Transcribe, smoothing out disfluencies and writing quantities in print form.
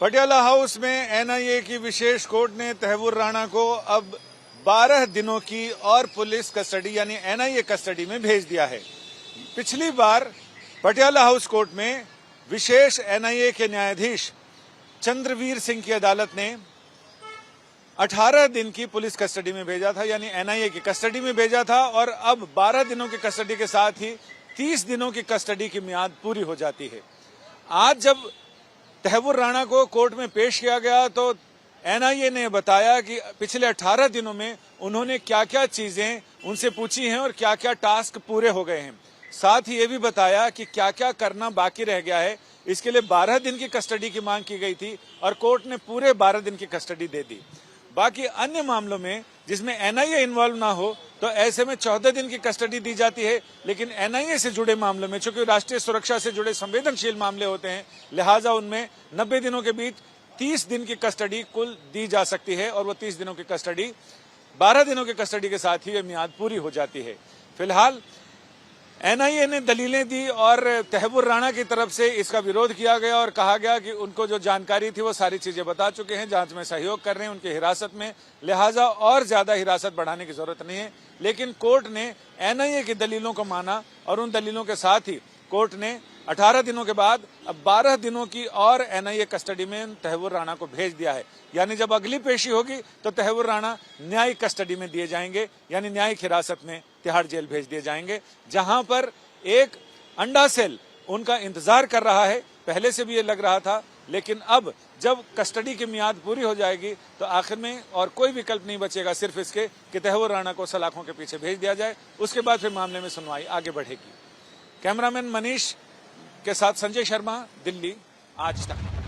Patiala house में NIA की विशेष court ने तहव्वुर राणा को अब 12 दिनों की और पुलिस कस्टडी यानी एनआईए कस्टडी में भेज दिया है। पिछली बार पटियाला हाउस कोर्ट में विशेष एनआईए के न्यायाधीश चंद्रवीर सिंह की अदालत ने 18 दिन की पुलिस कस्टडी में भेजा था, यानी एनआईए की कस्टडी में भेजा था, और अब 12 दिनों की कस्टडी के साथ ही 30 दिनों की कस्टडी की मियाद पूरी हो जाती है। आज जब तहव्वुर राणा को कोर्ट में पेश किया गया तो एनआईए ने बताया कि पिछले 18 दिनों में उन्होंने क्या क्या चीजें उनसे पूछी हैं और क्या क्या टास्क पूरे हो गए हैं। साथ ही ये भी बताया कि क्या क्या करना बाकी रह गया है। इसके लिए 12 दिन की कस्टडी की मांग की गई थी और कोर्ट ने पूरे 12 दिन की कस्टडी दे दी। बाकी अन्य मामलों में जिसमें एनआईए इन्वॉल्व ना हो तो ऐसे में 14 दिन की कस्टडी दी जाती है, लेकिन एनआईए से जुड़े मामलों में चूंकि राष्ट्रीय सुरक्षा से जुड़े संवेदनशील मामले होते हैं, लिहाजा उनमें 90 दिनों के बीच 30 दिन की कस्टडी कुल दी जा सकती है और वो 30 दिनों की कस्टडी 12 दिनों की कस्टडी के साथ ही ये मियाद पूरी हो जाती है। फिलहाल एनआईए ने दलीलें दी और तहव्वुर राणा की तरफ से इसका विरोध किया गया और कहा गया कि उनको जो जानकारी थी वो सारी चीजें बता चुके हैं, जांच में सहयोग कर रहे हैं उनकी हिरासत में, लिहाजा और ज्यादा हिरासत बढ़ाने की जरूरत नहीं है। लेकिन कोर्ट ने एनआईए की दलीलों को माना और उन दलीलों के साथ ही कोर्ट ने 18 दिनों के बाद अब 12 दिनों की और एनआईए कस्टडी में तहव्वुर राणा को भेज दिया है। यानी जब अगली पेशी होगी तो तहव्वुर राणा न्यायिक कस्टडी में दिए जाएंगे, यानी न्यायिक हिरासत में तिहाड़ जेल भेज दिए जाएंगे, जहां पर एक अंडा सेल उनका इंतजार कर रहा है। पहले से भी ये लग रहा था, लेकिन अब जब कस्टडी की मियाद पूरी हो जाएगी तो आखिर में और कोई विकल्प नहीं बचेगा सिर्फ इसके कि तहव्वुर राणा को सलाखों के पीछे भेज दिया जाए। उसके बाद फिर मामले में सुनवाई आगे बढ़ेगी। कैमरामैन मनीष के साथ संजय शर्मा, दिल्ली, आज तक।